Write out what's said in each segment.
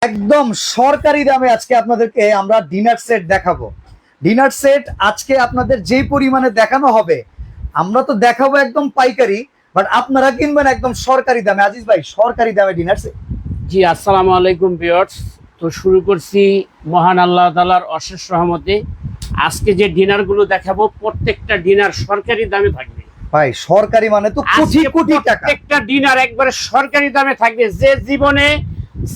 একদম সরকারি দামে আজকে আপনাদেরকে আমরা ডিনার সেট দেখাবো। ডিনার সেট আজকে আপনাদের যেই পরিমাণে দেখানো হবে, আমরা তো দেখাবো একদম পাইকারি, বাট আপনারা কিনবেন একদম সরকারি দামে। আজিজ ভাই, সরকারি দামে ডিনার সেট। জি, আসসালামু আলাইকুম ভিউয়ার্স। তো শুরু করছি মহান আল্লাহ তাআলার অশেষ রহমতে। আজকে যে ডিনারগুলো দেখাবো প্রত্যেকটা ডিনার সরকারি দামে থাকবে। ভাই সরকারি মানে তো কোটি কোটি টাকা। প্রত্যেকটা ডিনার একবারে সরকারি দামে থাকবে। যে জীবনে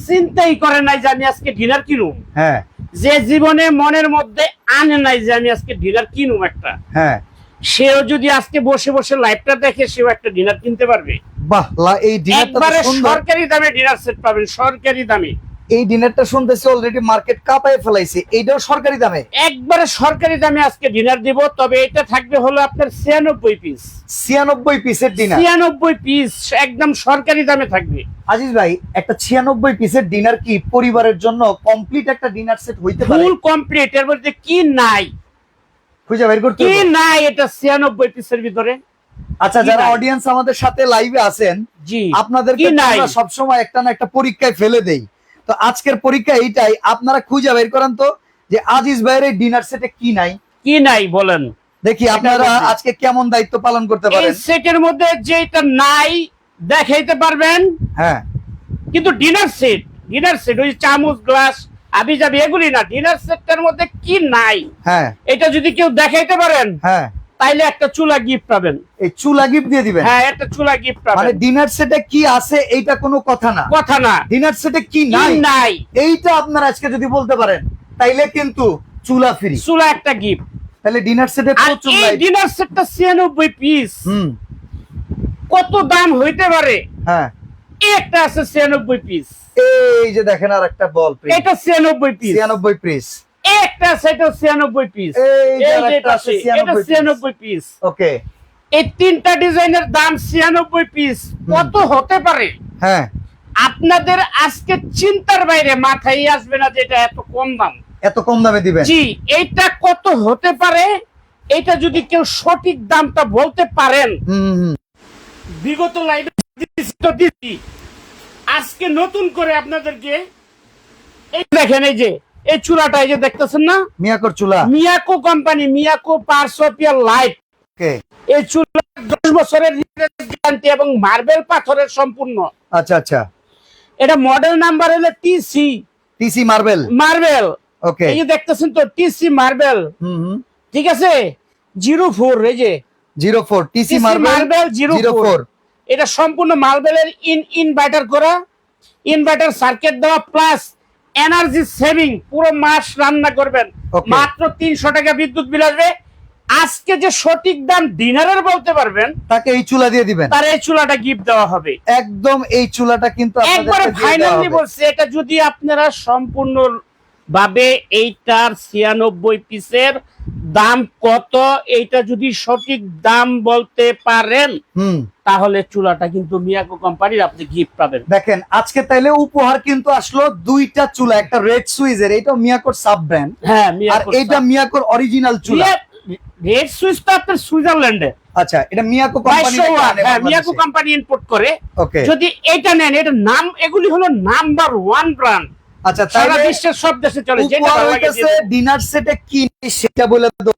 চিন্তাই করে নাই যে আমি আজকে ডিনার কিনুম, হ্যাঁ, যে জীবনে মনের মধ্যে আনে নাই যে আমি আজকে ডিনার কিনুম একটা, হ্যাঁ, সেও যদি আজকে বসে বসে লাইভটা দেখে সেও একটা ডিনার কিনতে পারবে। বাহ, এই ডিনারটা একবারে তো সুন্দর। সরকারি দামে ডিনার সেট পাবেন, সরকারি দামে। এই ডিনারটা শুনতেছি অলরেডি মার্কেট কাঁপায় ফেলাইছে, এইটাও সরকারি দামে। একবারে সরকারি দামে আজকে ডিনার দিব। তবে এটা থাকবে হলো আপনার 96 পিস। 96 পিসের ডিনার, 96 পিস একদম সরকারি দামে থাকবে। আজিজ ভাই, একটা 96 পিসের ডিনার কি পরিবারের জন্য কমপ্লিট একটা ডিনার সেট হইতে পারে? Full complete. এর মধ্যে কি নাই, খুঁজে বের করতে কি হবে। নাই এটা 96 পিসের ভিতরে। আচ্ছা, কি যারা নাই? অডিয়েন্স আমাদের সাথে লাইভে আছেন, জি, আপনাদেরকে কি নাই? আমরা সবসময় একটা না একটা পরীক্ষায় ফেলে দেই। তো আজকের পরীক্ষা এইটাই, আপনারা খুঁজে বের করেন তো যে আজিজ ভাইয়ের এই ডিনার সেটে কি নাই। কি নাই বলেন, দেখি আপনারা আজকে কেমন দায়িত্ব পালন করতে এই পারেন। সেটের মধ্যে যেটা নাই দেখাইতে পারবেন। হ্যাঁ, কিন্তু ডিনার সেট ওই চামচ গ্লাস আবি যাবি এগুলি না। ডিনার সেটটার মধ্যে কি নাই হ্যাঁ, এটা যদি কেউ দেখাইতে পারেন, হ্যাঁ, তাইলে একটা চুলা গিফট পাবেন। এই চুলা গিফট দিয়ে দিবেন। হ্যাঁ, একটা চুলা গিফট মানে পাবেন। ডিনার সেটে কি আছে এইটা কোনো কথা না, কথা না, ডিনার সেটে কি কি নাই নাই এইটা আপনারা আজকে যদি বলতে পারেন, তাইলে কিন্তু চুলা ফ্রি। চুলা একটা গিফট। তাহলে ডিনার সেটে আর প্রচুর এই লাইট। ডিনার সেটটা 96 পিস। কত দাম হইতে পারে? হ্যাঁ, এই একটা আছে 96 পিস, এই যে দেখেন আর একটা বল প্রিন্ট, এটা 96 পিস। 96 পিস। এই একটা আছে, এটা 96 পিস। এই যে এই আর যে একটা আছে এটা 96 পিস। ওকে, এই তিনটা ডিজাইনের দাম 96 পিস। কত হতে পারে হ্যাঁ, আপনাদের আজকে চিন্তার বাইরে, মাথায় আসবে না যে এটা এত কম দাম। এত কম দামে দিবেন। জি, এইটা কত হতে পারে, এটা যদি কেউ সঠিক দামটা বলতে পারেন। বিগত লাইভে দিছি, আজকে নতুন করে আপনাদেরকে এই দেখেন, এই যে এই চুলাটা, এই যে দেখতেছেন না, মিয়াকোর চুলা। মিয়াকো কোম্পানি, মিয়াকো পারসোপিয়া লাইট। ওকে, এই চুলা 10 বছরের গ্যারান্টি এবং মার্বেল পাথরের সম্পূর্ণ। আচ্ছা আচ্ছা, এটা মডেল নাম্বার হলো টিসি টিসি মার্বেল। মার্বেল। ওকে, এই যে দেখতেছেন তো টিসি মার্বেল, ঠিক আছে। 04, এই যে 04 টিসি TC মার্বেল মার্বেল 04। এটা সম্পূর্ণ মার্বেলের ইনভার্টার করা, ইনভার্টার সার্কিট দেওয়া, প্লাস এনার্জি সেভিং। পুরো মাস রান্না করবেন, Okay. মাত্র 300 টাকা বিদ্যুৎ বিল আসবে। আজকে যে সঠিক দাম ডিনারের বলতে পারবেন, তাকে এই চুলা দিয়ে দিবেন। তার এই চুলাটা গিফট দেওয়া হবে। একদম এই চুলাটা কিন্তু একবারে আপনাদেরকে দিয়ে দেওয়া ফাইনালি হবে। বলছি, এটা যদি আপনারা সম্পূর্ণ ভাবে এইটার 96 পিসের দাম কত, এইটা যদি সঠিক দাম বলতে পারেন, তাহলে চুলাটা কিন্তু মিয়াকো কোম্পানির আপনি গিফট পাবেন। দেখেন আজকে তাইলে উপহার কিন্তু আসলো দুইটা চুলা, একটা রেড সুইজের, এটা মিয়াকোর সাব ব্র্যান্ড, হ্যাঁ, আর এটা মিয়াকোর অরিজিনাল চুলা। রেড সুইচ তো আপনার সুইজারল্যান্ডে, আচ্ছা, এটা মিয়াকো কোম্পানি, 501, হ্যাঁ, মিয়াকো কোম্পানি ইম্পোর্ট করে। ওকে, যদি এটা নেন, এটা নাম, এগুলি হলো নাম্বার 1 ব্র্যান্ড, আচ্ছা, সারা তাহলে বিশ্বের সব দেশে চলে। যেটা উপহার ভালো লাগে হইতেছে ডিনার সেটে কি নেই সেটা বলে দাও,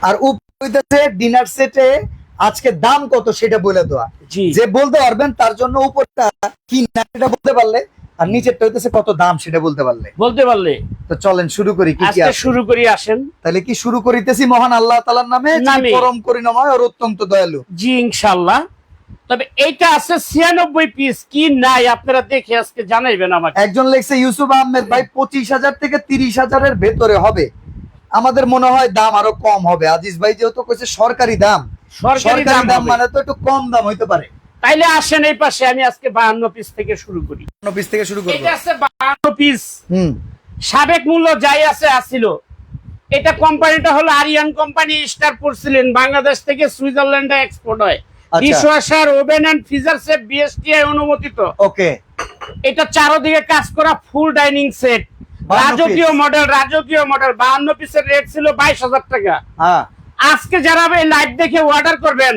আর উপহার হইতেছে ডিনার সেটে আজকে দাম কত সেটা বলে দেওয়া। জি, যে বলতে পারবেন তার জন্য উপরটা কি না সেটা বলতে পারলে, আর নিচেরটা হইতেছে কত দাম সেটা বলতে পারলে। বলতে পারলে তো চলেন শুরু করি, কি কি আজকে আছে শুরু করি, আসেন। তাহলে কি শুরু করিতেছি মহান আল্লাহ তাআলার নামে, যিনি নামে। পরম করুণাময় আর অত্যন্ত দয়ালু। জি, ইনশাআল্লাহ। তবে এইটা আছে 96 পিস। কি নাই আপনারা দেখে আজকে জানাইবেন আমাকে। একজন লিখছে ইউসুফ আহমেদ ভাই 25,000 থেকে 30,000 ভেতরে হবে, আমাদের মনে হয় দাম আরো কম হবে। আজিজ ভাই যেহেতু কইছে সরকারি দাম, সরকারি দাম হবে। মানে তো একটু কম দাম হইতে পারে। তাইলে আসেন এই পাশে, আমি আজকে 52 পিস থেকে শুরু করি। 50 পিস থেকে শুরু করব। এটা আছে 52 পিস। হুম, সাবেক মূল্য যাই আছে আসিল। এটা কোম্পানিটা হলো Aryan company, star porcelain, Bangladesh থেকে সুইজারল্যান্ডে এক্সপোর্ট হয়। Dishwasher, oven and freezer set BSTI অনুমোদিত। ওকে, এটা চারদিকে কাজ করা ফুল ডাইনিং সেট, রাজকীয় মডেল। 52 পিসের রেট ছিল 22,000 টাকা। হ্যাঁ, আজকে যারা এই লাইভ দেখে অর্ডার করবেন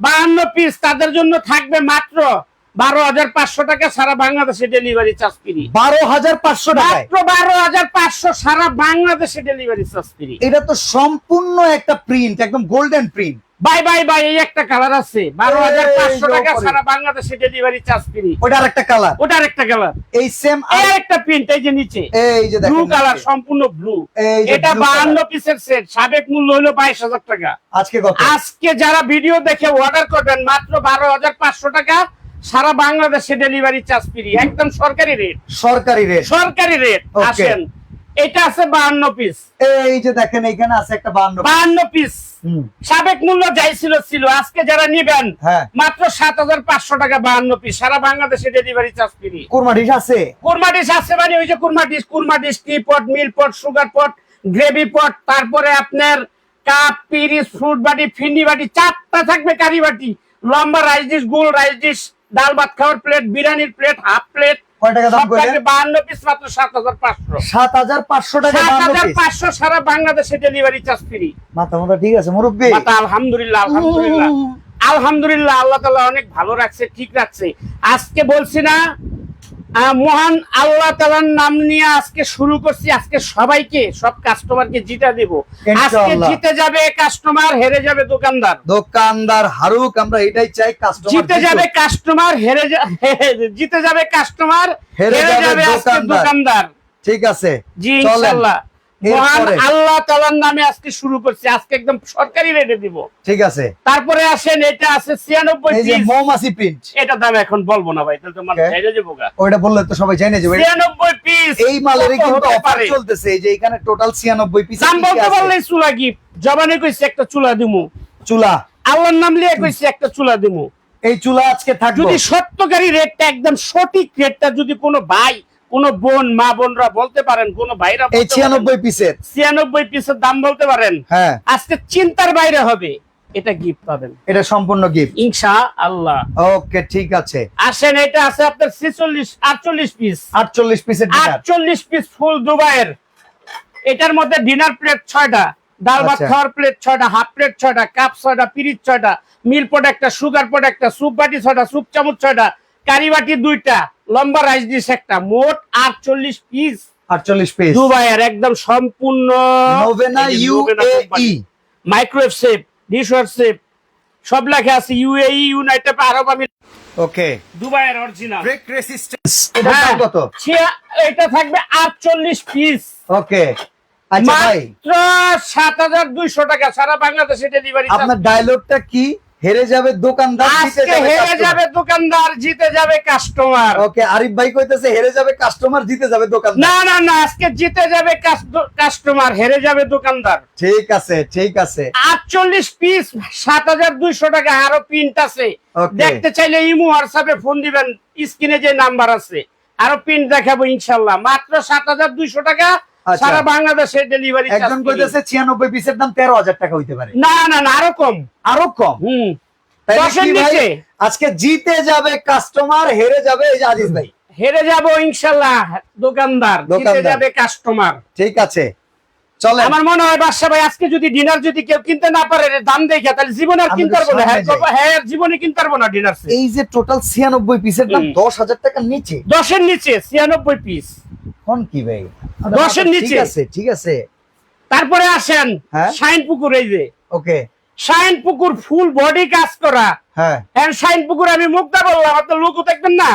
52 পিস, তাদের জন্য থাকবে মাত্র 12,500 টাকা, সারা বাংলাদেশে ডেলিভারি চার্জ ফ্রি। 12,500 টাকায় মাত্র 12,500, সারা বাংলাদেশে ডেলিভারি চার্জ ফ্রি। এটা তো সম্পূর্ণ একটা প্রিন্ট, একদম গোল্ডেন প্রিন্ট। বাই এই একটা কালার আছে, 12,500 টাকা, এই যে সারা বাংলাদেশে ডেলিভারি চার্জ ফ্রি। ওটা আরেকটা কালার, ওটার একটা কালার, এই সেম এই একটা প্রিন্ট, এই যে নিচে এই যে ব্লু দেখেন কালার, সম্পূর্ণ ব্লু। এই যে এটা blue 52 color। পিসের সেট, সাবেক মূল্য হলো 22,000 টাকা। আজকে কত? আজকে যারা ভিডিও দেখে অর্ডার করবেন মাত্র 12,500 টাকা, সারা বাংলাদেশে ডেলিভারি চার্জ ফ্রি, একদম সরকারি রেট, সরকারি রেট। সরকারি রেট। Okay. আসেন, এটা আছে 52 পিস, এই যে দেখেন এখানে আছে একটা 52 পিস। হুম, সাবেক মূল্য যাই ছিল, আজকে যারা নিবেন হ্যাঁ। মাত্র 7,500 টাকা, 52 পিস, সারা বাংলাদেশে delivery charge free. Korma dish আছে? কুরমা ডিশ আছে, মানে ওই যে কুরমা ডিশ, টি পট, মিল পট, সুগার পট, গ্রেভি পট, তারপরে আপনার কাপ, পিরিচ, ফ্রুট বাটি, ফিন্নি বাটি, 4টা থাকবে কারি বাটি, লম্বা রাইস ডিশ, গোল রাইস ডিশ, ডাল ভাত খাওয়ার প্লেট, বিরিয়ানির প্লেট, হাফ প্লেট। কয় টাকা দাম কইলেন? 52 পিস, মাত্র 7,500। 7,500 টাকা 7,500, সারা বাংলাদেশে ডেলিভারি চার্জ ফ্রি। মাথা মাথা ঠিক আছে মুরব্বি? মাতা আলহামদুলিল্লাহ, আলহামদুলিল্লাহ, আল্লাহ তাআলা অনেক ভালো রাখছে, ঠিক রাখছে। আজকে বলছি না, মহান আল্লাহ তাআলার নাম নিয়ে আজকে শুরু করছি। আজকে সবাইকে, সব কাস্টমারকে জিতা দেব। আজকে ইনশাআল্লাহ। জিতে যাবে কাস্টমার, হেরে যাবে দোকানদার। দোকানদার হারুক, আমরা এটাই চাই। কাস্টমার জিতে যাবে কাস্টমার, জিতে যাবে কাস্টমার, হেরে হেরে যাবে আজকে দোকানদার। ঠিক আছে, জি চলেন। ইনশাআল্লাহ। মহান এরপরে? আল্লাহ তাআলার নামে আজকে শুরু করছি, আজকে একদম সরকারি রেটে দিব। ঠিক আছে, তারপরে আসেন, এটা আছে 96 এই যে পিস। মৌমাছি প্রিন্ট, এটা দাম এখন বলবো না ভাই, তাহলে তোমার Okay. ছেড়ে দেবো গা। ওইটা বললে তো সবাই জেনে যাবে। 96 পিস, এই মালেরই কত কিন্তু হতে অফার পারে? চলতেছে। এই যে এখানে টোটাল 96 পিস দাম বলতে পারলেই চুলা গিফট। জবানে কইছে একটা চুলা দিমু, চুলা। আল্লাহর নাম লিয়ে কইছে একটা চুলা দিমু। এই চুলা আজকে থাকবে। যদি সত্যকারী রেটটা, একদম সঠিক রেটটা যদি কোনো ভাই, কোনো বোন, মা বোনরা বলতে পারেন, কোনো ভাইরা এই 96 পিসের 96 পিসের দাম বলতে পারেন, হ্যাঁ, আজকে চিন্তার বাইরে হবে, এটা গিফট পাবেন এটা সম্পূর্ণ গিফট। ইনশাআল্লাহ। ওকে, ঠিক আছে। আসেন, এটা আছে আপনার 48 পিস, 48 পিসের ডিনার। 48 পিস ফুল দুবাইয়ের। এটার মধ্যে ডিনার প্লেট 6টা, ডাল ভাত আচ্ছা। খাওয়ার প্লেট 6টা, হাফ প্লেট 6টা, কাপ 6টা, পিরিচ 6টা, মিল পট একটা, সুগার পট একটা, স্যুপ বাটি 6টা, স্যুপ চামচ 6টা, কারি বাটি 2টা, লম্বা রাইস ডিশ একটা, মোট 48 পিস 48 পিস দুবাইয়ের, একদম সম্পূর্ণ Novena UAE microwave safe, dishwash safe, সব লেখা আছে, ইউএই, ইউনাইটেড আরব আমিরাত, ওকে। দুবাইয়ের অরিজিনাল। ব্রেক রেসিস্ট্যান্স, এটা দাম কত? এটা থাকবে 48 পিস, ওকে। আচ্ছা ভাই, মাত্র 7,200 টাকা, সারা বাংলাদেশে ডেলিভারি। আপনার ডায়লগটা কি? হেরে যাবে দোকানদার, জিতে আজকে যাবে হেরে কাস্টমার। যাবে দোকানদার, জিতে যাবে কাস্টমার। ওকে, আরিফ ভাই কইতেছে হেরে যাবে কাস্টমার, জিতে যাবে দোকানদার। না, আজকে জিতে যাবে কাস্টমার, হেরে যাবে দোকানদার। ঠিক আছে, ঠিক আছে। 48 পিস, 7,200 টাকা। আরো প্রিন্ট আছে, Okay. দেখতে চাইলে ইমো হোয়াটসঅ্যাপে ফোন দিবেন, স্ক্রিনে যে নাম্বার আছে, আরো প্রিন্ট দেখাবো ইনশাআল্লাহ। মাত্র 7,200 টাকা, আচ্ছা। সারা বাংলাদেশে ডেলিভারি। একজন কইতেছে 96 পিসের দাম 13,000 টাকা হইতে পারে। না, আরো কম। আরো কম? তাইলে 10-এর কি ভাই? নিচে। আজকে জিতে যাবে কাস্টমার, হেরে যাবে এই যে আজিজ ভাই। হেরে যাব ইনশাআল্লাহ দোকানদার, জিতে যাবে কাস্টমার। ঠিক আছে, চলেন। আমার মনে হয় বাদশা ভাই, আজকে যদি ডিনার যদি কেউ কিনতে না পারে দাম দেখে, তাহলে জীবনে আর আমি কিনতে তো পারবো না। সামনে যাই। হ্যাঁ, জীবনে কিনতে পারবো না ডিনার সেট। এই যে টোটাল 96 পিসের দাম 10,000 টাকার নিচে। 10-এর নিচে 96 পিস, কোন কি ভাই? 10-এর নিচে। ঠিক আছে, ঠিক আছে। তারপরে আসেন হ্যাঁ? শাইন পুকুর। এই যে ওকে, শাইন পুকুর ফুল বডি কাজ করা, হ্যাঁ, শাইন পুকুর আমি মুগ্ধা বললাম, আপনার লোকও দেখবেন না।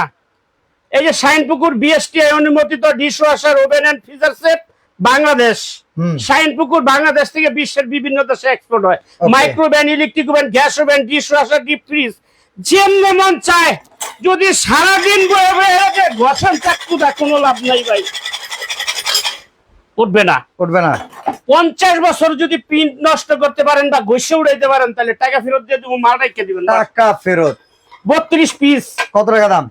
এই যে শাইন পুকুর বিএসটিআই অনুমোদিত dishwasher, oven and freezer set, Bangladesh. Shinepukur Bangladesh থেকে বিশ্বের বিভিন্ন দেশে এক্সপোর্ট হয়। Micro oven, electric oven, gas oven, dishwasher, deep fridge, যেমন মন চায়। যদি সারাদিন বয়ে বয়ে ঘষণ চাকু দা, কোনো লাভ নাই ভাই, উঠবে না। 50 বছর যদি প্রিন্ট নষ্ট করতে পারেন বা ঘষে উড়াইতে পারেন, তাহলে টাকা ফেরত দিয়ে দেবো, মাল রেখে দিবেন। টাকা ফেরত। 32 পিস, কত টাকা দাম?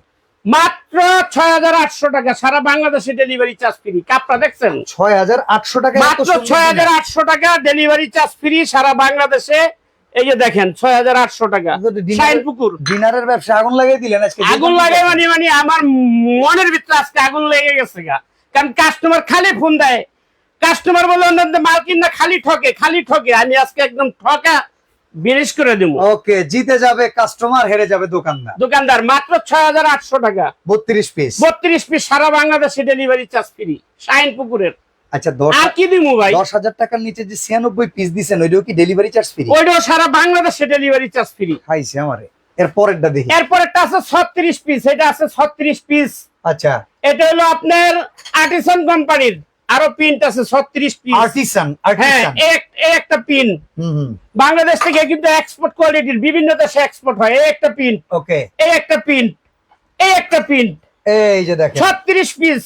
মাত্র 6,800 টাকা, সারা বাংলাদেশে ডেলিভারি চার্জ ফ্রি। কাপটা দেখছেন? 6,800 টাকা। মাত্র 6,800 টাকা, ডেলিভারি চার্জ ফ্রি সারা বাংলাদেশে। এই যে দেখেন 6,800 টাকা। শাইন পুকুর ডিনারের ব্যবসা আগুন লাগাই দিলেন আজকে। আগুন লাগাই মানে আমার মনের ভিতরে আজকে আগুন লেগে গেছে গা। কারণ কাস্টমার খালি ফোন দেয়, কাস্টমার বলে অন্যান্য মাল কিনা খালি ঠকে। আমি আজকে একদম ঠকা বিনিশ করে দেবো। ওকে, জিতে যাবে কাস্টমার, হেরে যাবে দোকানদার। দোকানদার মাত্র 6,800 টাকা, 32 পিস। 32 পিস, সারা বাংলাদেশে ডেলিভারি চার্জ ফ্রি। শাইন পুকুরের। আচ্ছা, আর কি দিমু ভাই? 10,000 টাকার নিচে যে 96 পিস দিছেন, ওইটাও কি ডেলিভারি চার্জ ফ্রি? ওইটাও সারা বাংলাদেশে ডেলিভারি চার্জ ফ্রি। খাইছে আমারে। এর পরেরটা দেখি। এরপরেরটা আছে 36 পিস, এটা আছে 36 পিস। আচ্ছা, এটা হলো আপনার আর্টিসান কোম্পানির, আরো প্রিন্ট আছে 36 পিস। আর্টিসান। হ্যাঁ, একটা পিন হুম। বাংলাদেশ থেকে কিন্তু এক্সপোর্ট কোয়ালিটির, বিভিন্ন দেশে এক্সপোর্ট হয়। একটা পিন, ওকে, একটা পিন, একটা পিন। এই যে দেখেন 36 পিস।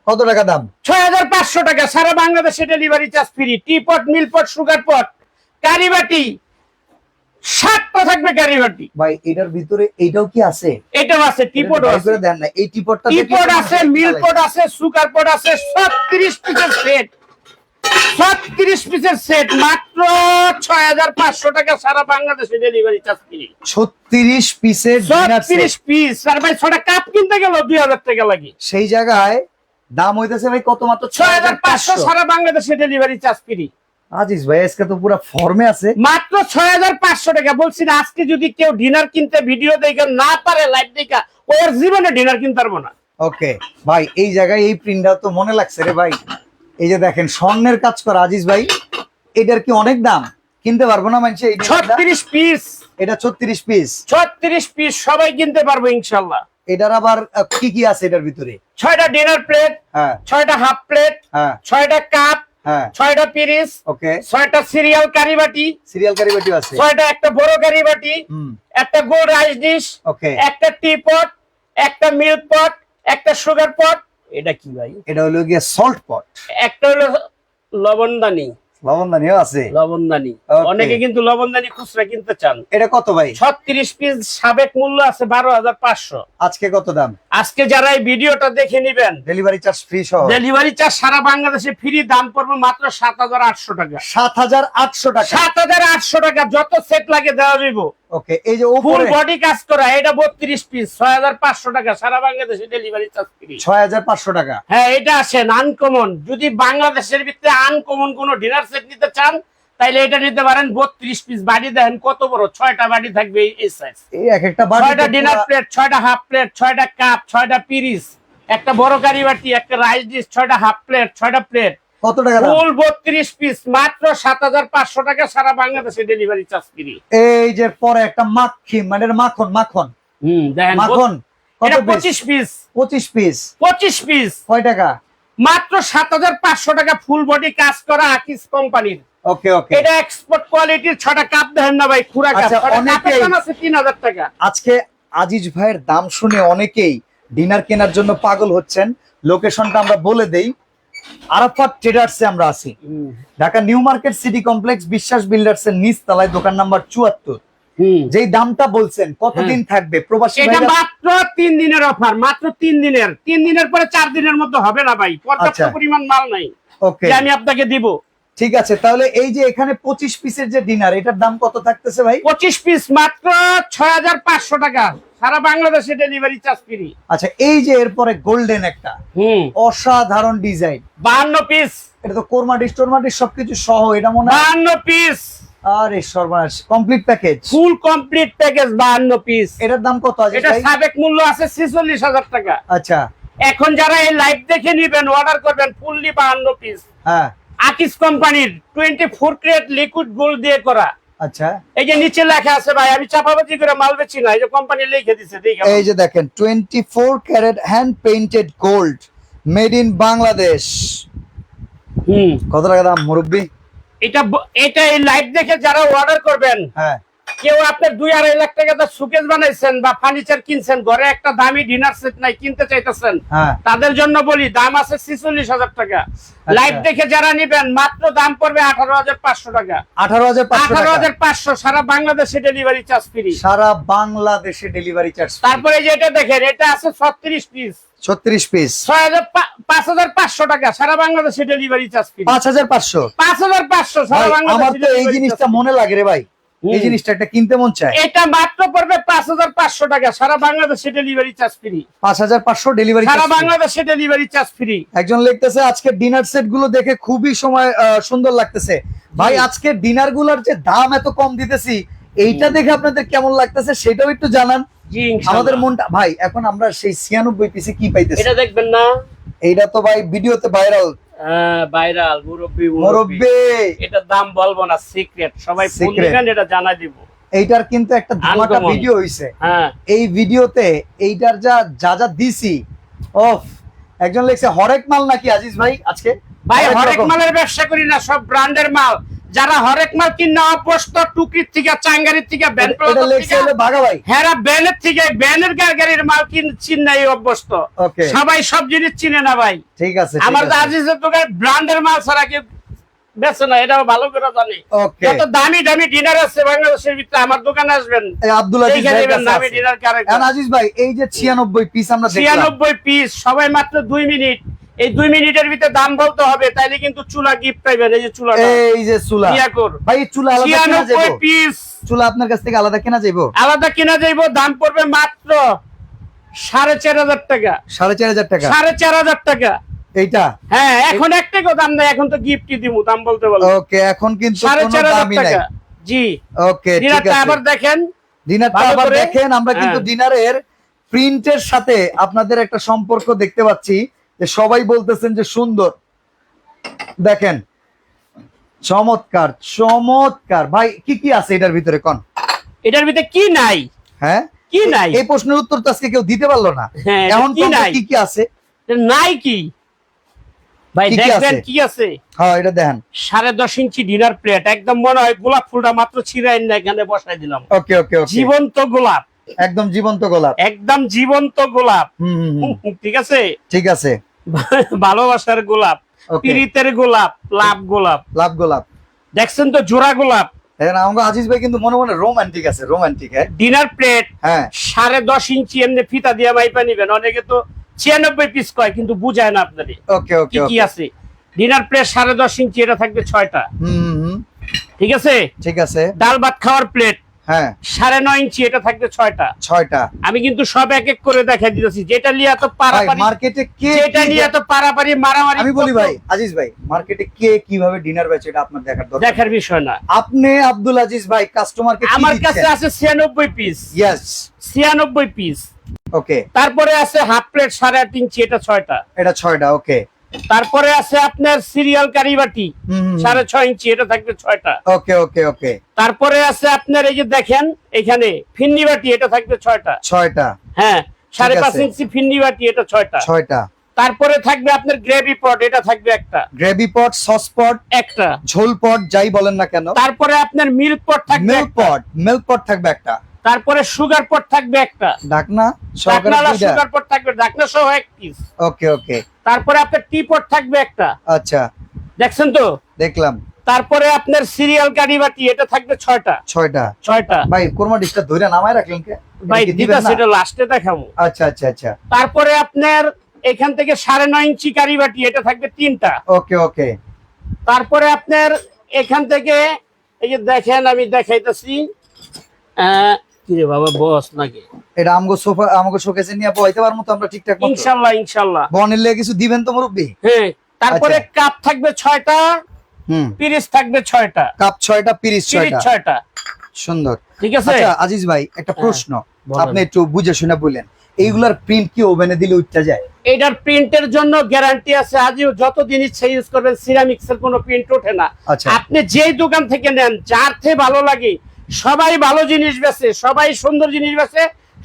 কত টাকা দাম? 6,500 টাকা, সারা বাংলাদেশে ডেলিভারি চার্জ ফ্রি। টিপট, মিলপট, সুগার পট, কারিবাটি, 7টা থাকবে কারিবাটি। ভাই এটার ভিতরে এইটাও কি আছে? এটাও আছে, টিপট আছে, দেন না, এই টিপটটা টিপট আছে, মিলপট আছে, সুগার পট আছে। 36 পিসের সেট, 36 পিসের সেট, মাত্র 6,500 টাকা, সারা বাংলাদেশে ডেলিভারি চার্জ ফ্রি। 36 পিসের ডিনার সেট। 36 পিস। আর ভাই 6টা কাপ কিনতে গেল 2,000 টাকা লাগে। সেই জায়গায় দাম হইতেছে ভাই কত? মাত্র 6,500, সারা বাংলাদেশে ডেলিভারি চার্জ ফ্রি। আজিজ ভাই আজকে তো পুরো ফর্মে আছে। মাত্র 6,500 টাকা। বলছি না, আজকে যদি কেউ ডিনার কিনতে ভিডিও দেখে না পারে, লাইভ দেখা, ওর জীবনে ডিনার কিনতে পারবো না। ওকে ভাই, এই জায়গায় এই প্রিন্টটা তো মনে লাগছে রে ভাই। এই যে দেখেন স্বর্ণের কাজ করা আজিজ ভাই, এটার কি অনেক দাম? কিনতে পারবো না মানুষ? 36 পিস, এটা 36 পিস। 36 পিস সবাই কিনতে পারবো ইনশাল্লাহ। এটার আবার কি কি আছে এটার ভিতরে? 6টা ডিনার প্লেট, হ্যাঁ 6টা হাফ প্লেট, হ্যাঁ 6টা কাপ, হ্যাঁ 6টা পিরিস, ওকে। 6টা সিরিয়াল কারিবাটি, সিরিয়াল কারিবাটিও আছে। 6টা একটা বড় কারিবাটি, হুম, একটা গোল রাইস ডিশ, ওকে। একটা টি পট, একটা মিল্ক পট, একটা সুগার পট। এটা কি ভাই? এটা হলো গিয়ে সল্ট পট। একটা হলো লবণদানি। লবণদানিও আছে। লবণদানি, Okay. অনেকে কিন্তু লবণদানি খুচরা কিনতে চান। এটা কত ভাই? 36 পিস, সাবেক মূল্য আছে 12,500। আজকে কত দাম? আজকে যারা এই ভিডিওটা দেখে নিবেন, ডেলিভারি চার্জ ফ্রি সহ ডেলিভারি চার্জ সারা বাংলাদেশে ফ্রি, দাম পড়বে মাত্র 7,800 টাকা। 7,800 টাকা। 7,800 টাকা, যত সেট লাগে দেওয়া যাবে। ওকে, এই যে ফুল উপরে বডি কাজ করা, এটা 32 পিস, 6,500 টাকা, সারা বাংলাদেশে ডেলিভারি চার্জ ফ্রি। 6,500 টাকা। হ্যাঁ, এটা আসেন আনকমন। যদি বাংলাদেশের ভিতরে আনকমন কোন ডিনার সেট নিতে চান, তাইলে এটা নিতে পারেন। 32 পিস বাড়ি, দেখেন কত বড়, 6টা বাড়ি থাকবে এই সাইজ। এই এক একটা বাটি 6টা ডিনার প্লেট, 6টা হাফ প্লেট, 6টা কাপ, 6টা পিরিস, একটা বড় কারি বাটি, একটা রাইস ডিশ, 6টা হাফ প্লেট, 6টা প্লেট। কত টাকা দাম? ফুল 32 পিস, মাত্র 7,500 টাকা, সারা বাংলাদেশে ডেলিভারি চার্জ ফ্রি। এই যে পরে একটা মাখন, মানে এটা মাখন মাখন দেখেন মাখন কত এটা পিস? 25 পিস। 25 পিস। 25 পিস কয় টাকা? মাত্র 7,500 টাকা, ফুল বডি কাজ করা আকিস কোম্পানির। ওকে ওকে। এটা এক্সপোর্ট কোয়ালিটির। 6টা কাপ দেখেন না ভাই, খুরা কাপ। আচ্ছা, 6টা কাপের অনেকেই- দাম আছে 3,000 টাকা। আজকে আজিজ ভাইয়ের দাম শুনে অনেকেই ডিনার কেনার জন্য পাগল হচ্ছেন। লোকেশনটা আমরা বলে দেই, আরাফাত ট্রেডার্সে আমরা আছি, Dhaka new market city complex, বিশ্বাস বিল্ডার্স এর নিচ তলায়, দোকান নাম্বার 74। যেই দামটা বলছেন কতদিন থাকবে? প্রবাসী এটা ভাইরা- মাত্র 3 দিনের অফার, মাত্র 3 দিনের। 3 দিনের পরে 4 দিনের মধ্যে হবে না ভাই, পর্যাপ্ত আচ্ছা। পরিমাণ মাল নাই ওকে যে আমি আপনাকে দিব। ঠিক আছে, তাহলে এই যে এখানে 25 পিসের যে ডিনার, এটার দাম কত থাকতেছে ভাই? 25 পিস মাত্র 6,500 টাকা, সারা বাংলাদেশে ডেলিভারি চার্জ ফ্রি। আচ্ছা, এই যে এরপরে গোল্ডেন একটা অসাধারণ ডিজাইন, 52 পিস, এটা তো কোরমা ডিশ টোরমা ডিশ সবকিছু সহ, এটা মনে হয় 52 পিস, আরে সর্বনাশ, complete package. Full complete package 52 piece. এটার দাম কত আছে এটা ভাই? সাবেক মূল্য আছে 46,000 টাকা। আচ্ছা, এখন যারা এই লাইভ দেখে নিবেন, অর্ডার করবেন, ফুললি 52 পিস। হ্যাঁ আকিস কোম্পানির 24 ক্যারেট লিকুইড গোল্ড দিয়ে করা। আচ্ছা, এই যে নিচে লেখা আছে ভাই, আমি চাপাবাজি করে মাল বেচি না, এই যে কোম্পানি লিখে দিছে, দেখেন। এই যে দেখেন 24 carat hand painted gold, made in Bangladesh. কত টাকা দাম মুরব্বি? এটা এই লাইভ দেখে যারা অর্ডার করবেন, হ্যাঁ কেউ আপনার 2-2.5 লাখ টাকা দিয়ে সুকেস বানাইছেন বা ফার্নিচার কিনছেন, ঘরে একটা দামি ডিনার সেট নাই, কিনতে চাইতেছেন, হ্যাঁ তাদের জন্য বলি দাম আছে 46,000 টাকা। লাইভ দেখে যারা নিবেন, মাত্র দাম পড়বে 18,500 টাকা। 18,500 টাকা। 18,500, সারা বাংলাদেশে ডেলিভারি চার্জ ফ্রি। সারা বাংলাদেশে ডেলিভারি চার্জ। তারপরে যে এটা দেখেন, এটা আছে 36 পিস, 36 পিস, 5,500 টাকা, সারা বাংলাদেশে ডেলিভারি চার্জ ফ্রি। 5,500। 5,500, সারা ভাই, আমার বাংলাদেশে তো এই জিনিসটা মনে লাগে রে ভাই, এই জিনিসটা একটা কিনতে মন চায়। এটা মাত্র পড়বে 5500 টাকা, সারা বাংলাদেশে ডেলিভারি চার্জ ফ্রি। 5500 ডেলিভারি সারা বাংলাদেশে ডেলিভারি চার্জ ফ্রি। একজন লিখতেছে আজকে ডিনার সেট গুলো দেখে খুবই সময় সুন্দর লাগতেছে ভাই। আজকে ডিনার গুলোর যে দাম এত কম দিতেছি, এইটা দেখে আপনাদের কেমন লাগতেছে সেটাও একটু জানান। জি আমাদের মনটা ভাই, এখন আমরা সেই 96 পিসে কি পাইতেছি এটা দেখবেন না, এইটা তো ভাই ভিডিওতে ভাইরাল। ভাইরাল মুরব্বি, এটা দাম বলবো না, সিক্রেট, সবাই বলবেন, এটা জানাই দিব। এইটার কিন্তু একটা ধামাকা ভিডিও হইছে। এই ভিডিওতে এইটার যা যা দিছি, ওফ। একজন লিখছে হরেক মাল নাকি আজিজ ভাই আজকে? ভাই হরেক মালের ব্যবসা করি না, সব ব্র্যান্ডের মাল। যারা হরেক মাল কিনা অভ্যস্ত, টুকরির থেকে, চাঙ্গারির থেকে, ব্যান ভাগা ভাই, হ্যাঁ ব্যানের থেকে, ব্যানের গাড়ির মাল চিন্নাই অভ্যস্ত। সবাই সব জিনিস চিনে না ভাই। ঠিক আছে, আমার আজিজের দোকানে ব্র্যান্ডের মাল ছাড়া কেউ বেচে না, এটাও ভালো করে জানি। যত দামি দামি ডিনার আছে বাংলাদেশের ভিতরে, আমার দোকানে আসবেন, আব্দুল আজিজ ভাই দামি ডিনার কারেক্ট। আজিজ ভাই এই যে 96 পিস আমরা দেখলাম, 96 পিস, সবাই মাত্র 2 মিনিট। এই 2 মিনিটের ভিতরে দাম বলতে হবে, তাইলে কিন্তু চুলা গিফট পাইবেন। এই যে চুলাটা, এই যে চুলা ভাই, এই চুলা আলাদা কিনা যাবে? 96 পিস চুলা আপনার কাছ থেকে আলাদা কিনা যাইবো? আলাদা কিনা যাইবো, দাম পড়বে মাত্র 4500 টাকা। 4500 টাকা? 4500 টাকা এইটা? হ্যাঁ, এখন এক টাকাও দাম নাই, এখন তো গিফটই দিমু, দাম বলতে বলবো। ওকে, এখন কিন্তু কোনো 4500 দামই নাই। টাকা। জি ওকে, ঠিক আছে। আবার দেখেন, ডিনারটা আবার দেখেন। আমরা কিন্তু ডিনারের প্রিন্টের সাথে আপনাদের একটা সম্পর্ক দেখতে পাচ্ছি, যে সবাই বলতেছেন যে সুন্দর। দেখেন, চমৎকার চমৎকার ভাই। কি কি আছে এটার ভিতরে কোন? এটার ভিতরে কি নাই? হ্যাঁ, কি নাই? এই প্রশ্নের উত্তর তো আজকে কেউ দিতে পারলো না। এখন কি কি আছে? নাই কি ভাই, দেখবেন কি আছে। হ্যাঁ, এটা দেখেন, 10.5 ইঞ্চি ডিনার প্লেট, একদম মনে হয় গোলাপ ফুলটা মাত্র ছিঁড়াই না, এখানে বসাই দিলাম। ওকে ওকে ওকে, জীবন্ত গোলাপ, একদম জীবন্ত গোলাপ, একদম জীবন্ত গোলাপ। ঠিক আছে, ঠিক আছে। ভালোবাসার গোলাপ, প্রীতের গোলাপ, লাভ গোলাপ, লাভ গোলাপ। দেখছেন তো জোড়া গোলাপ। আমাকে আজিজ ভাই কিন্তু মনে মনে রোমান্টিক আছে, রোমান্টিক। হ্যাঁ, ডিনার প্লেট, হ্যাঁ, 10.5 ইঞ্চি, এমনি ফিতা দিয়ে মাইপা নিবেন। অনেকে তো 96 পিস কয়, কিন্তু বুঝায় না আপনাদের। ওকে ওকে, কি আছে ডিনার প্লেট 10.5 ইঞ্চি, এটা থাকবে 6টা। ঠিক আছে, ঠিক আছে। ডাল ভাত খাওয়ার প্লেট, হ্যাঁ, 9.5 ইঞ্চি, এটা থাকবে 6টা। আমি কিন্তু সব এক এক করে দেখাই দিতেছি। যেটা নিয়ে এত পারাপারি মার্কেটে কে, যেটা নিয়ে এত পারাপারি মারামারি, আমি বলি ভাই আজিজ ভাই, মার্কেটে কে কিভাবে ডিনার বেচে এটা আপনার দেখার দরকার, দেখার বিষয় না। আপনি আব্দুল আজিজ ভাই কাস্টমারকে আমার কাছে আছে 96 পিস। Yes, 96 piece. ওকে। তারপরে আছে হাফ প্লেট 8.5 ইঞ্চি, এটা 6টা। এটা 6টা, ওকে। তারপরে আছে আপনার সিরিয়াল কারিবাটি 6.5 ইঞ্চি, এটা থাকবে 6টা। ওকে ওকে ওকে। তারপরে আছে আপনার এই যে দেখেন এখানে ফিন্নি বাটি, এটা থাকবে 6টা। হ্যাঁ, 5.5 ইঞ্চি ফিন্নি বাটি, এটা 6টা। তারপরে থাকবে আপনার গ্রেভি পট, এটা থাকবে একটা। গ্রেভি পট, সস পট একটা, ঝোল পট যাই বলেন না কেন। তারপরে আপনার মিল্ক পট থাকবে, মিল্ক পট থাকবে একটা। তারপরে সুগার পট থাকবে একটা, ঢাকনা সুগার পট থাকবে, ঢাকনা সহ এক পিস। ওকে ওকে। তারপরে আপনার টি পট থাকবে একটা। আচ্ছা, দেখছেন তো? দেখলাম। তারপরে আপনার সিরিয়াল কারিবাটি, এটা থাকবে 6টা। ভাই কোরমা ডিশটা ধরে নামায় রাখলেন কে ভাই? দিতা সেটা লাস্টে দেখাবো। আচ্ছা আচ্ছা আচ্ছা। তারপরে আপনার এখান থেকে 9.5 ইঞ্চি কারিবাটি, এটা থাকবে 3টা। ওকে ওকে। তারপরে আপনার এখান থেকে এই যে দেখেন, আমি দেখাইতেছি। কি রে বাবা, বস নাকি এটা? আমগো সোফা, আমগো শোকেসে নিয়ে বইতে পারবো তো আমরা ঠিকঠাক মতো? ইনশাআল্লাহ ইনশাআল্লাহ। বনিলে কিছু দিবেন তো মুরব্বি? হ্যাঁ। তারপরে কাপ থাকবে 6টা, পিরিচ থাকবে 6টা। কাপ 6টা, পিরিচ 6টা। সুন্দর, ঠিক আছে। আচ্ছা আজিজ ভাই, একটা প্রশ্ন, আপনি একটু বুঝে শুনে বলেন, এইগুলার প্রিন্ট কি ওভেনে দিলে উঠতে যায়? এটার প্রিন্টের জন্য গ্যারান্টি আছে। আজও যতদিন ইচ্ছা ইউজ করবেন, সিরামিক্স এর কোনো প্রিন্ট ওঠে না। আপনি যেই দোকান থেকে নেন, যার থেকে ভালো লাগে, সবাই ভালো জিনিস বেচে, সবাই সুন্দর জিনিস বেচে,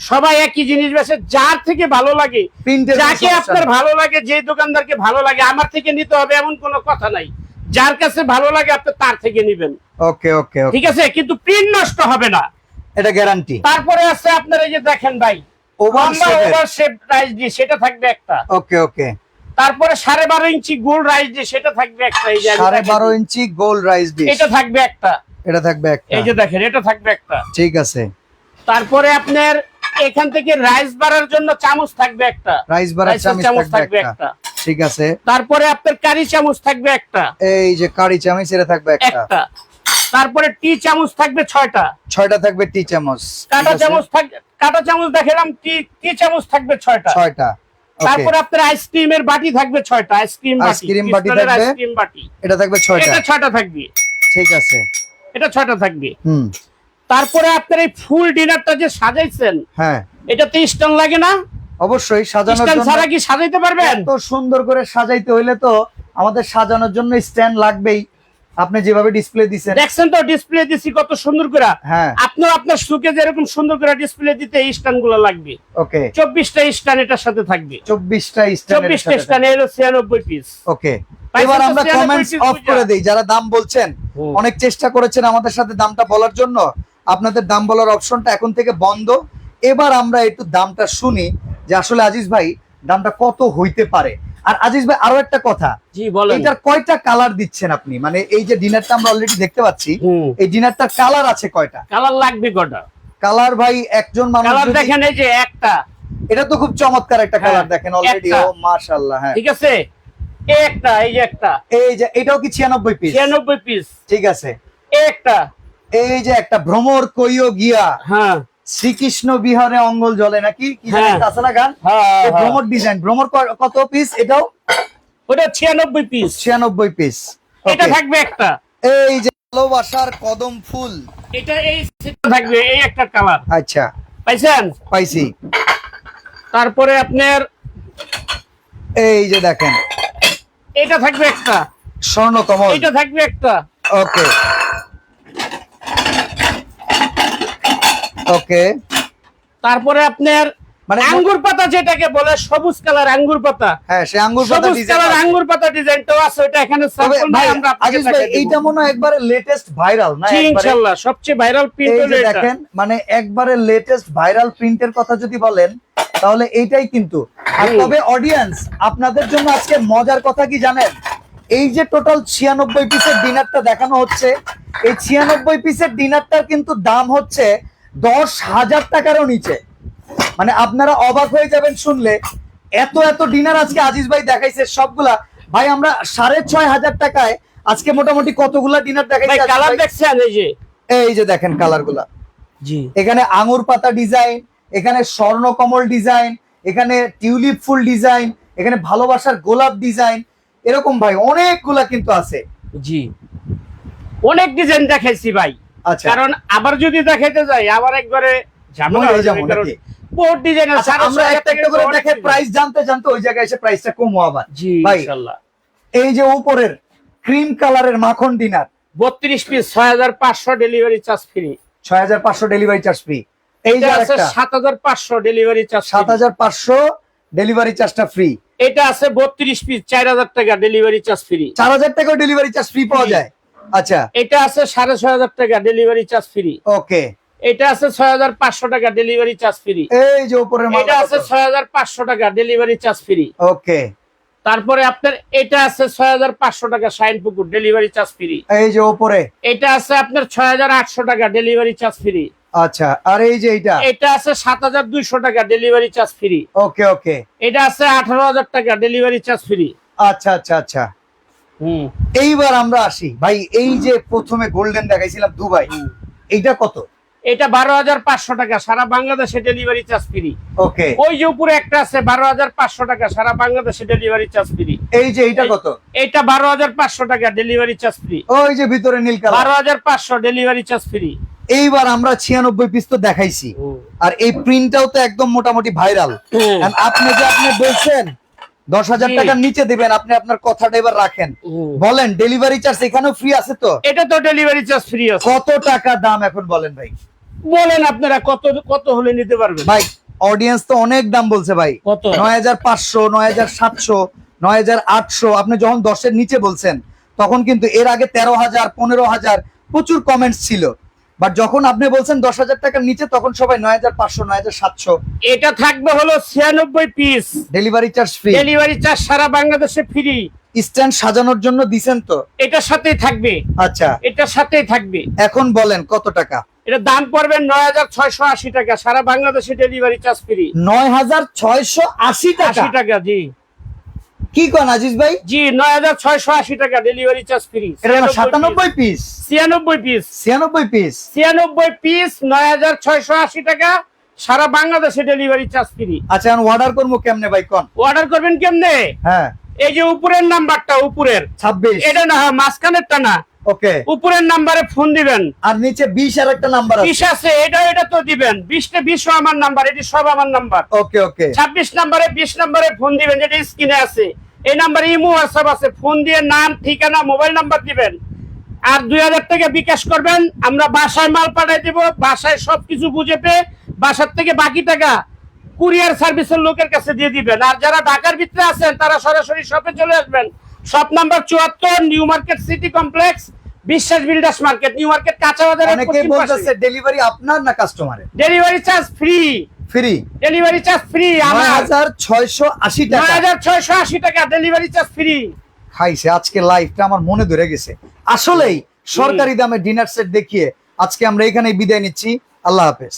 সবাই একই জিনিস বেচে। যার থেকে ভালো লাগে, যাকে আপনার ভালো লাগে, যে দোকানদারকে ভালো লাগে, আমার থেকে নিতে হবে এমন কোনো কথা নাই। যার কাছে ভালো লাগে আপনি তার থেকে নেবেন। ওকে ওকে, ঠিক আছে, কিন্তু প্রিন্ট নষ্ট হবে না, এটা গ্যারান্টি। তারপরে আছে আপনার এই যে দেখেন ভাই, ওভার শেপ রাইস ডিশ, সেটা থাকবে একটা। ওকে ওকে। তারপরে 12.5 ইঞ্চি গোল রাইস ডিশ, সেটা থাকবে একটা। এই যে 12.5 ইঞ্চি গোল রাইস ডিশ, এটা থাকবে একটা। এটা থাকবে একটা। এই যে দেখেন, এটা থাকবে একটা। ঠিক আছে। তারপরে আপনার এখান থেকে রাইস বাড়ার জন্য চামচ থাকবে একটা। রাইস বাড়ার চামচ থাকবে একটা। ঠিক আছে। তারপরে আপনার কারি চামচ থাকবে একটা। এই যে কারি চামচ, এটা থাকবে একটা। তারপরে টি চামচ থাকবে 6টা, 6টা থাকবে টি চামচ, কাঁটা চামচ থাকবে, কাঁটা চামচ দেখালাম, টি চামচ থাকবে 6টা। 6টা। তারপরে আপনার আইসক্রিমের বাটি থাকবে 6টা, আইসক্রিম বাটি, আইসক্রিম বাটি পিস্তলের থাকবে, আইসক্রিম বাটি, এটা থাকবে 6টা। এটা 6টা থাকবে, ঠিক আছে, এটা 6টা থাকবে। হুম, তারপরে আপনার এই ফুল ডিনারটা যে সাজাইছেন, হ্যাঁ এটাতে স্ট্যান্ড লাগে না? অবশ্যই সাজানোর স্ট্যান্ড জন্য। ছাড়া কি সাজাইতে পারবেন? এত সুন্দর করে সাজাইতে হইলে তো আমাদের সাজানোর জন্য স্ট্যান্ড লাগবেই। আপনি যেভাবে ডিসপ্লে দিছেন, দেখছেন তো ডিসপ্লে দিছি কত সুন্দর করে। হ্যাঁ, আপনার আপনার সুকে যেরকম সুন্দর করে ডিসপ্লে দিতে এই স্ট্যান্ড গুলো লাগবে। ওকে, 24টা স্ট্যান্ড এটার সাথে থাকবে, 24টা স্ট্যান্ড। 24টা স্ট্যান্ড এলো 96 পিস। ওকে, পাইছেন এবার তো আমরা 96 কমেন্টস পিস অফ বুঝা? করে দেই। যারা দাম বলছেন, অনেক চেষ্টা করেছেন আমাদের সাথে দামটা বলার জন্য, আপনাদের দাম বলার অপশনটা এখন থেকে বন্ধ। এবার আমরা একটু দামটা শুনি যে আসলে আজিজ ভাই দামটা কত হইতে পারে। আর আজিজ ভাই আরো একটা কথা, জি বলেন। এটার কয়টা কালার দিচ্ছেন আপনি? মানে এই যে ডিনারটা আমরা অলরেডি দেখতে পাচ্ছি, হুম। এই ডিনারটার কালার আছে কয়টা? কালার লাগবে কটা? কালার ভাই একজন মানুষ কালার যদি- দেখেন এই যে একটা, এটা তো খুব চমৎকার একটা হ্যাঁ, কালার, দেখেন অলরেডি। একটা। ও মাশাআল্লাহ, হ্যাঁ, ঠিক আছে, এই একটা, এই যে একটা, এই যে এটাও কি 96 পিস? 96 পিস। ঠিক আছে, এই একটা, এই যে একটা ভ্রমর কইও গিয়া হ্যাঁ শ্রীকৃষ্ণ বিহারে অঙ্গল জ্বলে নাকি কি জানি হ্যাঁ। একটা আছে না গান? হ্যাঁ, এই হ্যাঁ। ভ্রমর ডিজাইন, ভ্রমর কত পিস? এটাও ওটা 96 পিস। 96 পিস। এটা থাকবে একটা, এই যে ভালোবাসার কদম ফুল, এটা এই সেটটা থাকবে, এই একটা কালার। আচ্ছা পাইছেন? পাইছি। তারপরে আপনার এই যে দেখেন এটা থাকবে একটা, স্বর্ণ কমল, এটা থাকবে একটা, ওকে ওকে। তারপরে আপনার মানে আঙ্গুর পাতা যেটাকে বলে, সবুজ কালার আঙ্গুর পাতা, হ্যাঁ, সে আঙ্গুর পাতা সবুজ ডিজাইন কালার আছে। আঙ্গুর পাতা ডিজাইনটাও আছে, ওটা এখানে তবে স্যাম্পল ভাই নাই, আমরা আপনাকে আজিজ ভাই দেখাই দেব। এইটা মনে হয় একবারে লেটেস্ট ভাইরাল না? জি, একবারে ইনশাআল্লাহ সবচেয়ে ভাইরাল প্রিন্ট এই হলো যে এটা। দেখেন, মানে একবারে লেটেস্ট ভাইরাল প্রিন্টের কথা যদি বলেন তাহলে এইটাই কিন্তু। আর হুম। তবে অডিয়েন্স, আপনাদের জন্য আজকে মজার কথা কি জানেন? এই যে টোটাল 96 পিসের ডিনারটা দেখানো হচ্ছে, এই 96 পিসের ডিনারটার কিন্তু দাম হচ্ছে 10,000 টাকারও নিচে। মানে আপনারা অবাক হয়ে যাবেন শুনলে, এত এত ডিনার আজকে আজিজ ভাই দেখাইছে সবগুলা। ভাই আমরা 6,500 টাকায় আজকে মোটামুটি কতগুলা ডিনার ভাই দেখাইছি আজিজ কালার ভাই? দেখছেন এই যে, এই যে দেখেন কালার গুলা, জি এখানে আঙুর পাতা ডিজাইন, এখানে স্বর্ণ কমল ডিজাইন, এখানে টিউলিপ ফুল ডিজাইন, এখানে ভালোবাসার গোলাপ ডিজাইন, এরকম ভাই অনেকগুলা কিন্তু আছে। জি অনেক ডিজাইন দেখাইছি ভাই। আচ্ছা, কারণ আবার যদি দেখাইতে যাই আবার একবারে ঝামেলা মনে হয়ে হয়ে যাবে, যাবো কারণ নাকি? বহুত ডিজাইন আছে। আচ্ছা, আমরা একটা একটা করে দেখে প্রাইস জানতে জানতে ওই জায়গায় এসে প্রাইসটা কমো আবার। জি ভাই ইনশাআল্লাহ। এই যে উপরের ক্রিম কালারের মাখন dinner, 32 piece 6500 delivery charge free. 6,500 delivery charge free. এই যে এটা আছে আরেকটা 7500 ডেলিভারি চার্জ। 7,500 ডেলিভারি চার্জটা ফ্রি। এটা আছে 32 পিস 4000 টাকা ডেলিভারি চার্জ ফ্রি। 4,000 টাকাও ডেলিভারি চার্জ ফ্রি পাওয়া যায়। আচ্ছা, এটা আছে 6500 টাকা ডেলিভারি চার্জ ফ্রি। ওকে। এটা আছে 6500 টাকা ডেলিভারি চার্জ ফ্রি। এই যে উপরের এটা আছে 6500 টাকা ডেলিভারি চার্জ ফ্রি। ওকে। তারপরে আপনার এটা আছে 6500 টাকা শাইন পুকুর ডেলিভারি চার্জ ফ্রি। এই যে উপরে এটা আছে আপনার 6800 টাকা ডেলিভারি চার্জ ফ্রি। আচ্ছা, আর এই যে এইটা, এটা আছে 7200 টাকা ডেলিভারি চার্জ ফ্রি। ওকে ওকে। এটা আছে 18000 টাকা ডেলিভারি চার্জ ফ্রি। আচ্ছা আচ্ছা আচ্ছা। হুম। এইবার আমরা আসি ভাই, এই যে প্রথমে গোল্ডেন দেখাইছিলাম দুবাই, এইটা কত? এটা 12500 টাকা, সারা বাংলাদেশে ডেলিভারি চার্জ ফ্রি। ওকে। ওই যে উপরে একটা আছে 12500 টাকা, সারা বাংলাদেশে ডেলিভারি চার্জ ফ্রি। এই যে এইটা কত? এটা 12500 টাকা ডেলিভারি চার্জ ফ্রি। ওই যে ভিতরে নীল কালার, 12500 ডেলিভারি চার্জ ফ্রি। এইবার আমরা 96 পিস তো দেখাইছি, আর এই প্রিন্টটাও তো একদম মোটামুটি ভাইরাল। আপনি বলছেন 10,000 জি। টাকার নিচে দিবেন, আপনি আপনার কথাটা এবার রাখেন, বলেন ডেলিভারি চার্জ এখানেও ফ্রি আছে তো? এটা তো ডেলিভারি চার্জ ফ্রি আছে। কত টাকা দাম এখন বলেন ভাই? বলেন আপনারা কত কত হলে নিতে পারবেন? ভাই অডিয়েন্স তো অনেক দাম বলছে ভাই, কত? 9,500, 9,700, 9,800। আপনি যখন 10-এর নিচে বলছেন তখন কিন্তু এর আগে 13,000, 15,000 প্রচুর কমেন্টস ছিল, বাট যখন আপনি বলছেন 10,000 টাকার নিচে তখন সবাই 9,500, 9,700। এটা থাকবে হলো 96 piece delivery charge free, delivery charge সারা বাংলাদেশে ফ্রি। স্ট্যান্ড সাজানোর জন্য দিছেন তো? এটার সাথেই থাকবে, আচ্ছা, এটার সাথেই থাকবে। এখন বলেন কত টাকা? এটা দাম পড়বে 9680 টাকা, সারা বাংলাদেশে ডেলিভারি চার্জ ফ্রি। 9,680 টাকা। 80 টাকা, জি। কি কোন আজিজ ভাই? জি 9680 টাকা ডেলিভারি চার্জ ফ্রি। এটা 97 পিস 96 পিস 96 পিস 96 পিস 9680 টাকা, সারা বাংলাদেশে ডেলিভারি চার্জ ফ্রি। আচ্ছা এখন অর্ডার করবো কেমনে ভাই কোন? অর্ডার করবেন কেমনে? হ্যাঁ এই যে উপরের নাম্বারটা, উপরের 26 এটা না, মাঝখানেরটা না, ওকে। উপরের নাম্বারে ফোন দিবেন। আর নিচে 20 আর একটা নাম্বার আছে 20 আছে, এটা তো দিবেন। 20 ও আমার নাম্বার, এটি সব আমার নাম্বার। ওকে ওকে 26 নাম্বারে 20 নাম্বারে ফোন দিবেন, যেটা স্ক্রিনে আছে। এই নাম্বারে ইমো হোয়াটসঅ্যাপ আছে, ফোন দিয়ে নাম, ঠিকানা, মোবাইল নাম্বার দিবেন। আর 2000 টাকা বিকাশ করবেন, আমরা বাসায় মাল পাঠিয়ে দেব। বাসায় সবকিছু বুঝে পেয়ে বাসার থেকে বাকি টাকা কুরিয়ার সার্ভিসের লোকের কাছে দিয়ে দিবেন। আর যারা ঢাকার ভিতরে আছেন তারা সরাসরি শপে চলে আসবেন। Shop number 74, new market city complex, বিশ্বাস বিল্ডার্স মার্কেট, নিউ মার্কেট কাঁচা বাজারের অনেকে পশ্চিম বলতেছে পাশে। ডেলিভারি আপনার না কাস্টমারের? Delivery charge free, free delivery charge free. আমার 9680 টাকা 9680 টাকা ডেলিভারি চার্জ ফ্রি। খাইছে আজকে লাইফটা আমার মনে ধরে গেছে। আসলেই সরকারি দামে ডিনার সেট দেখিয়ে আজকে আমরা এখানেই বিদায় নিচ্ছি। আল্লাহ হাফেজ।